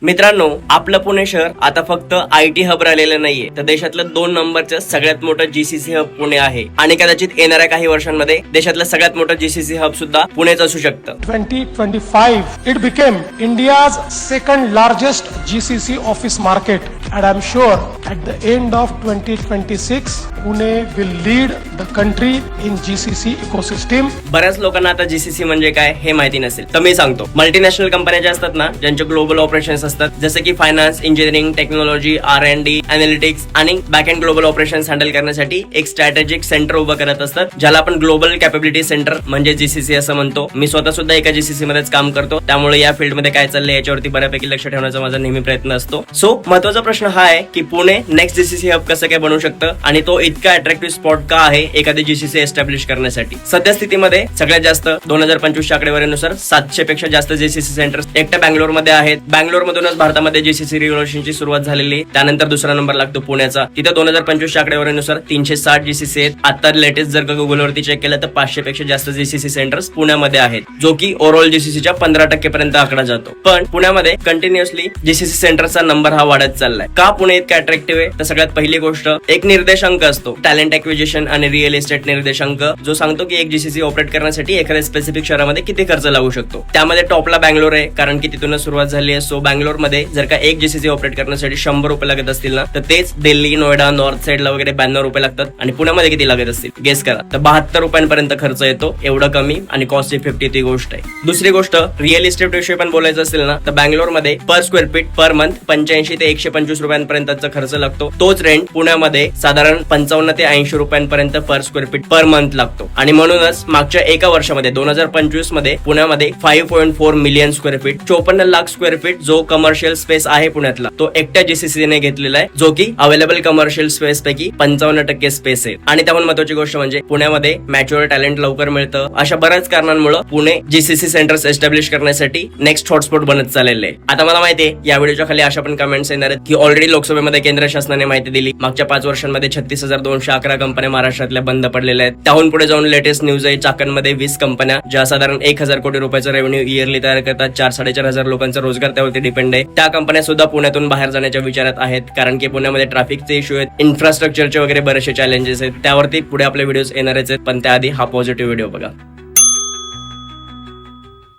मित्रांनो, आपलं पुणे शहर आता फक्त IT हब राहिलेलं नाहीये, तर देशातलं 2 नंबरचं सगळ्यात मोठं GCC हब पुणे आहे आणि कदाचित येणाऱ्या काही वर्षांमध्ये देशातलं सगळ्यात मोठं GCC हब सुद्धा पुणेच असू शकतं. 2025 it became India's second largest GCC office market, and I'm sure at the end of 2026 Pune will lead the country in GCC ecosystem. बऱ्याच लोकांना आता GCC म्हणजे काय हे माहिती नसेल, तर मी सांगतो. मल्टीनॅशनल कंपन्या ज्या असतात ना, ज्यांचे ग्लोबल ऑपरेशन्स असतात, जसे की finance, engineering, technology, R&D, analytics आणि back end global operations handle करण्यासाठी एक स्ट्रॅटेजिक सेंटर उभं करत असतात, ज्याला आपण ग्लोबल कॅपेबिलिटी सेंटर म्हणजे GCC असं म्हणतो. मी स्वतः सुद्धा एका GCC मध्येच काम करतो, त्यामुळे या फील्ड मध्ये काय चाललंय याच्यावरती बऱ्यापैकी लक्ष ठेवण्याचा माझा नेहमी प्रयत्न असतो. सो महत्वाचा प्रश्न हा आहे की पुणे नेक्स्ट GCC हब कसं काय बनू शकतं आणि तो इतका अट्रॅक्टिव्ह स्पॉट का आहे एखादी GCC एस्टॅब्लिश करण्यासाठी. सध्या स्थितीमध्ये सगळ्यात जास्त 2025 च्या आकडेवारीनुसार 700 पेक्षा जास्त GCC सेंटर्स एकट्या बँगलोर मध्ये आहेत. बँगलोर मधूनच भारतामध्ये GCC रिव्होल्यूशनची सुरुवात झालेली. त्यानंतर दुसरा नंबर लागतो पुण्याचा. तिथे 2025 च्या आकडेवारीनुसार 360 GCC आहेत. आता लेटेस्ट जर का गुगलवरती चेक केलं तर 500 पेक्षा जास्त GCC सेंटर्स पुण्यामध्ये आहेत, जो की ओव्हरऑल GCCच्या 15% पर्यंत आकडा जातो. पण पुण्यामध्ये कंटिन्युअसली GCC सेंटरचा नंबर हा वाढत चाललाय. का पुणे इतकं अट्रॅक्टिव्ह आहे? तर सगळ्यात पहिली गोष्ट, एक निर्देशांक असतो, टॅलेंट ॲक्विजिशन आणि रिअल इस्टेट निर्देशांक, जो सांगतो की एक GCC ऑपरेट करण्यासाठी एखाद्या स्पेसिफिक शहरामध्ये किती खर्च लागू शकतो. त्यामध्ये टॉपला बँगलोर आहे, कारण की तिथूनच सुरुवात झाली आहे. सो बँगलोर मध्ये जर का एक GCC ऑपरेट करण्यासाठी 100 रुपये लागत असतील ना, तर तेच दिल्ली, नोएडा, नॉर्थ साइडला वगैरे 92 रुपये लागतात. आणि पुण्यामध्ये किती लागत असतील गेस करा. तर 72 रुपयांपर्यंत खर्च येतो. एवढं कमी आणि कॉस्ट इफेक्टिव्ह ती गोष्ट आहे. दुसरी गोष्ट, रिअल इस्टेट विषयी पण बोलायचं असेल ना, तर बँगलोर मध्ये per square feet per month 85 ते 125 रुपयांपर्यंतचा खर्च लागतो. तोच रेंट पुण्यामध्ये साधारण 55 ते 80 रुपयांपर्यंत per square feet per month लागतो. आणि म्हणूनच मागच्या एका वर्षामध्ये 2025 मध्ये पुण्यामध्ये 5.4 million square feet 54 lakh square feet जो कमर्शियल स्पेस आहे पुण्यातला, तो एकट्या GCC ने घेतलेला आहे, जो की अवेलेबल कमर्शियल स्पेस पैकी 55% स्पेस आहे. आणि त्याहून महत्वाची गोष्ट म्हणजे पुण्यामध्ये मॅच्युअर टॅलेंट लवकर मिळतं. अशा बऱ्याच कारणांमुळे पुणे GCC सेंटर्स एस्टॅब्लिश करण्यासाठी नेक्स्ट हॉटस्पॉट बनत चाललेले आहे. आता मला माहिती आहे या व्हिडिओच्या खाली अशा पण कमेंट्स येणार आहेत की ऑलरेडी लोकसभेमध्ये केंद्र शासनाने माहिती दिली, मागच्या 5 वर्षांमध्ये 36,211 कंपन्या महाराष्ट्रातल्या बंद पडलेल्या आहेत. त्याहून पुढे जाऊन लेटेस्ट न्यूज आहे, चाकणमध्ये 20 कंपन्या ज्या साधारण 1,000 कोटी रुपयाचा रेव्हेन्यू इयरली तयार करतात, 4-4.5 हजार लोकांचा रोजगार त्यावरती डिपेंड आहे. त्या कंपन्या सुद्धा पुण्यातून बाहेर जाण्याच्या विचारात आहेत, कारण की पुण्यामध्ये ट्रॅफिकचे इश्यू आहेत, इन्फ्रास्ट्रक्चरचे वगैरे बरेचसे चॅलेंजेस आहेत. त्यावरती पुढे आपले व्हिडिओज येणारच आहेत, पण त्याआधी हा पॉझिटिव्ह व्हिडिओ बघा.